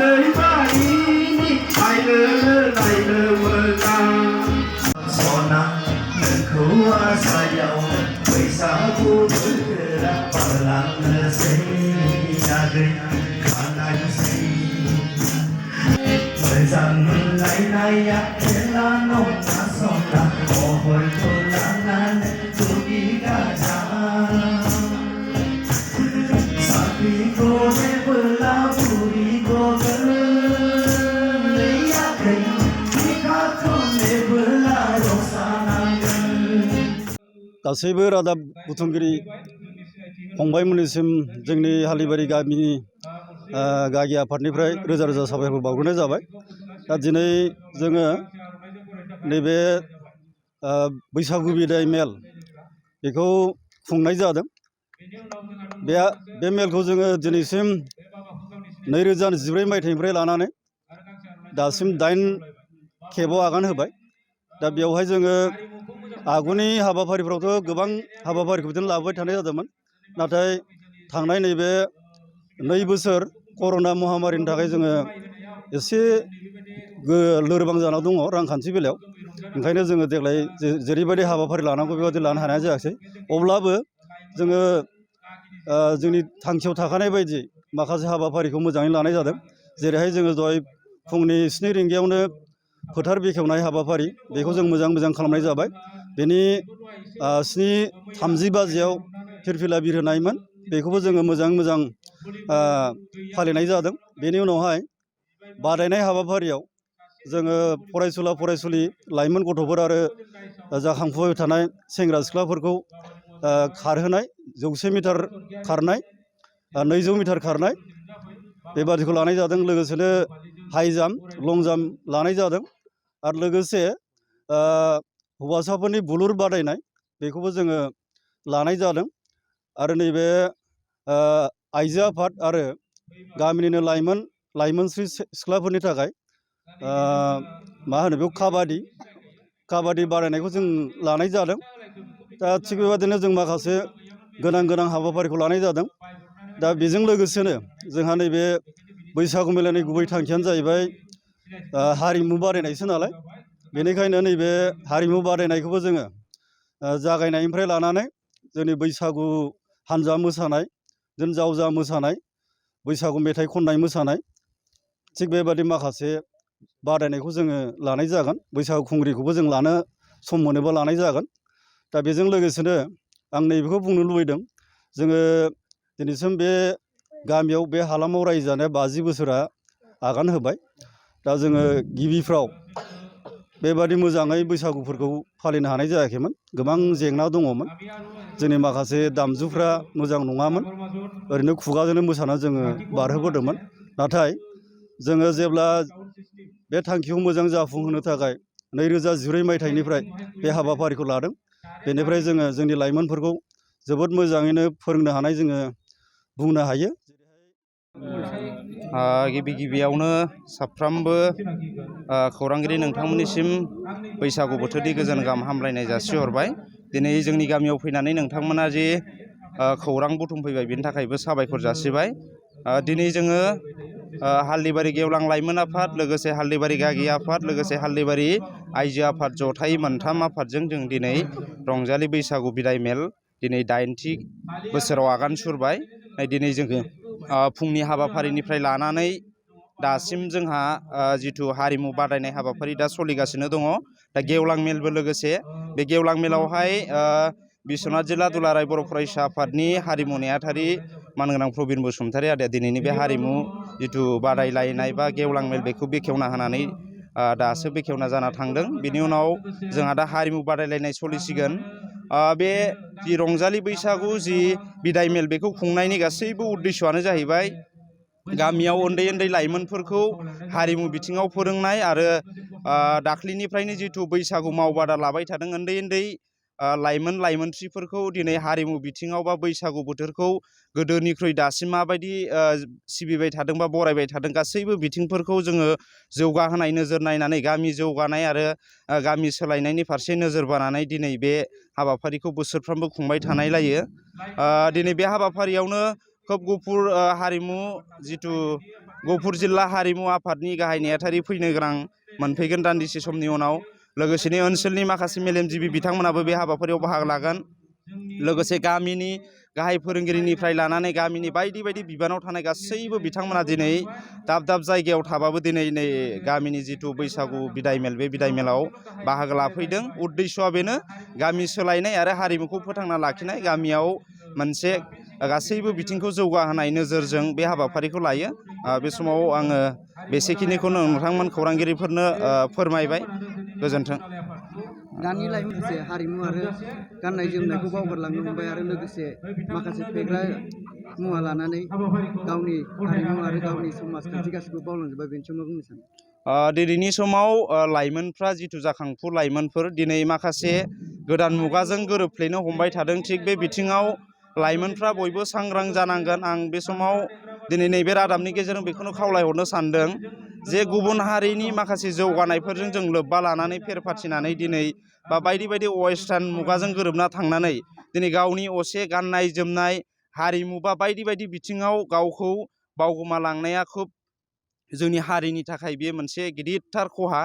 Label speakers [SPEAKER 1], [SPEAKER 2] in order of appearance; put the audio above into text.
[SPEAKER 1] lời bari ai lơ lại lơ mơ ta so nắng nâng khâu sa dầu quay sa bu ra palang say ya gây khana say thời gian lại nay ya là nông ta sông là hồ hồi thôn là nan tu đi cả cha sapi ko ne bela puri ko lấy ya cây đi khát thôn ne bela rosana
[SPEAKER 2] गासैबो रादाब बुथुमगिरि फंबायमोननिसिम जोंनि हालिबारि गामिनि गागि आफादनिफ्राय रोजा रोजा साबायखर बावग्रोनाय जाबाय। दा दिनै जोङो नैबे बैसागु बिदाय मेल बेखौ खुंनाय जादों। बे मेलखौ जोङो दिनैसिम 2014 मायथाइनिफ्राय लानानै दासिम 8 खेबाव आगान होबाय। दा बेवहाय जोङो आगुनि हाबाफारिफ्रावथ' गोबां हाबाफारिखौ बिदिनो लाबोबाय थानाय जादोंमोन। नाथाय थांनाय नैबे 2 बोसोर कर'ना महामारिनि थाखाय जोङो एसे लोरबां जाना दङ रांखान्थि बेलायाव। ओंखायनो जोङो देग्लाय जेरैबायदि हाबाफारि लानांगौ बेबायदि लानो हानाय जायाखै। अब्लाबो जोङो जोंनि थांखियाव थाखानाय बायदि माखासे हाबाफारिखौ मोजाङै लानाय जादों। जेरैहाय जोङो दहाय फुंनि 7 रिंगायावनो फोथार बेखेवनाय हाबाफारि बेखौ जों मोजां खालामनाय जाबाय। बेनि 7:30 बाजियाव फिरफिला बिरहोनायमोन, बेखौबो जोङो मोजां फालिनाय जादों। बेनि उनावहाय बादायनाय हाबाफारियाव जोङो फरायसुला फरायसुलि लाइमोन गथ'फोर आरो जाखांफुबाय थानाय सेंग्रा सिख्लाफोरखौ खारहोनाय 100 मिटार खारनाय 200 मिटार खारनाय बेबादिखौ लानाय जादों। लोगोसेनो हाइ जाम्प लं जाम्प लानाय जादों। आरो लोगोसे हौवासाफोरनि बुलुर बादायनाय बेखौबो जोङो लानाय जादों। आरो नैबे आइजो आफाद आरो गामिनिनो लाइमोनस्रि सिख्लाफोरनि थाखाय मा होनो बेखौ काबादि बादायनायखौ जों लानाय जादों। दा थिग बेबादिनो जों माखासे गोनां हाबाफारिखौ लानाय जादों। दा बेजों लोगोसेनो जोंहा नैबे बैसागु मेलानि गुबै थांखियानो जाहैबाय हारिमु बादायनायसो नालाय। बेनिखायनो नैबे हारिमु बादायनायखौबो जोङो जागायनायनिफ्राय लानानै जोंनि बैसागु हान्जा मोसानाय, जावजा मोसानाय, बैसागु मेथाइ खननाय मोसानाय, थिग बेबादि माखासे बादायनायखौ जोङो लानाय जागोन। बैसागु खुंग्रिखौबो जों लानो सम मोनोबा लानाय जागोन। दा बेजों लोगोसेनो आं नैबेखौ बुंनो लुबैदों, जोङो दिनैसिम बे गामियाव बे हालामाव रायजो जानाया 50 बोसोरा आगान होबाय। दा जोङो गिबिफ्राव बेबादि मोजाङै बैसागुफोरखौ फालिनो हानाय जायाखैमोन। गोबां जेंना दङमोन। जोंनि माखासे दामजुफ्रा मोजां नङामोन। ओरैनो खुगाजोंनो मोसानानै जोङो बारहोबोदोंमोन। नाथाय जोङो जेब्ला बे थांखिखौ मोजां जाफुंहोनो थाखाय 2014 मायथाइनिफ्राय बे हाबाफारिखौ लादों। बेनिफ्राय जोङो जोंनि लाइमोनफोरखौ जोबोद मोजाङैनो फोरोंनो हानाय जोङो बुंनो हायो।
[SPEAKER 3] गिबियावनो साफ्रोमबो खौरांगिरि नोंथांमोननिसिम बैसागु बोथोरनि गोजोन गाहाम हामलायनाय जासिहरबाय। दिनै जोंनि गामियाव फैनानै नोंथांमोना जे खौरां बुथुमफैबाय बेनि थाखायबो साबायखर जासिबाय। दिनै जोङो हाल्दिबारि गेवलां लाइमोन आफाद, लोगोसे हाल्दिबारि गागि आफाद, लोगोसे हाल्दिबारि आइजो आफाद जथायै मोनथाम आफादजों जों दिनै रंजालि बैसागु बिदाय मेल दिनै 80 बोसोराव आगान सुरबाय। दिनै जोङो फुंनि हाबाफारिनिफ्राय लानानै दासिम जोंहा जिथु हारिमु बादायनाय हाबाफारि दा सोलिगासिनो दङ। दा गेवलां मेलबो लोगोसे बे गेवलां मेलावहाय बिश्वनाथ जिल्ला दुलाराय बर' फरायसा आफादनि हारिमु नेहाथारि मानगोनां प्रबिन बसुमतारी आदाया दिनैनि बे हारिमु जिथु बादायलायनाय बा गेवलां मेल बेखौ बेखेवना होनानै दासो बेखेवना जाना थांदों। बिनि उनाव जोंहा दा हारिमु बादायलायनाय सोलिसिगोन। बे जि रंजालि बैसागु जि बिदाय मेल बेखौ खुंनायनि गासैबो उद्देश्यआनो जाहैबाय गामियाव उन्दै लाइमोनफोरखौ हारिमु बिथिङाव फोरोंनाय आरो दाख्लिनिफ्रायनो जिथु बैसागु मावबादा लाबाय थादों उन्दै लाइमोनथ्रिफोरखौ दिनै हारिमु बिथिङाव बा बैसागु बोथोरखौ गोदोनिख्रुइ दासिम माबायदि सिबिबाय थादों बा बरायबाय थादों गासैबो बिथिंफोरखौ जोङो जौगाहोनाय नोजोर नायनानै गामि जौगानाय आरो गामि सोलायनायनि फारसे नोजोर बोनानै दिनै बे हाबाफारिखौ बोसोरफ्रोमबो खुंबाय थानाय जायो। दिनै बे हाबाफारियावनो खोब गुफुर हारिमु जिथु गहपुर जिल्ला हारिमु आफादनि गाहाय नेहाथारि फैनो गोनां मोनफैगोन दान्दिसे समनि उनाव। लोगोसेनो ओनसोलनि माखासे मेलेमजिबि बिथांमोनाबो बे हाबाफारियाव बाहागो लागोन। लोगोसे गामिनि गाहाय फोरोंगिरिनिफ्राय लानानै गामिनि बायदि बायदि बिबानाव थानाय गासैबो बिथांमोना दिनै दाब दाब जायगायाव थाबाबो दिनै नै गामिनि जिथु बैसागु बिदाय मेल बे बिदाय मेलाव बाहागो लाफैदों। उद्देश्यआ बेनो गामि सोलायनाय आरो हारिमुखौ फोथांना लाखिनाय, गामियाव मोनसे गासैबो बिथिंखौ जौगाहोनाय नोजोरजों बे हाबाफारिखौ लायो। बे समाव आङो बेसेखिनिखौनो नोंथांमोन खौरांगिरिफोरनो फोरमायबाय। गोजोन्थों।
[SPEAKER 4] दानि लाइमोनसे हारिमु आरो गाननाय जोमनायखौ बावगारलांनो हमबाय आरो लोगोसे माखासे फेग्रा मुवा लानानै गावनि हारिमु आरो गावनि समाजखान्थि गासिबो बावलांजोब्बाय, बेनि समाव बुंनो सानो?
[SPEAKER 3] दिनैनि समाव लाइमोनफ्रा जिथु जाखांफु लाइमोनफोर दिनै माखासे गोदान मुगाजों गोरोबफ्लेनो हमबाय थादों। थिग बे बिथिङाव लाइमोनफ्रा बयबो सांग्रां जानांगोन। आं बे समाव दिनै नैबे रादाबनि गेजेरजों बेखौनो खावलायहरनो सानदों जे गुबुन हारिनि माखासे जौगानायफोरजों जों लोब्बा लानानै फेर फाथिनानै दिनै बा बायदि बायदि वेस्टार्न मुगाजों गोरोबना थांनानै दिनै गावनि असे गाननाय जोमनाय हारिमु बा बायदि बायदि बिथिङाव गावखौ बावगोमालांनाया खोब जोंनि हारिनि थाखाय बेयो मोनसे गिदिरथार खहा।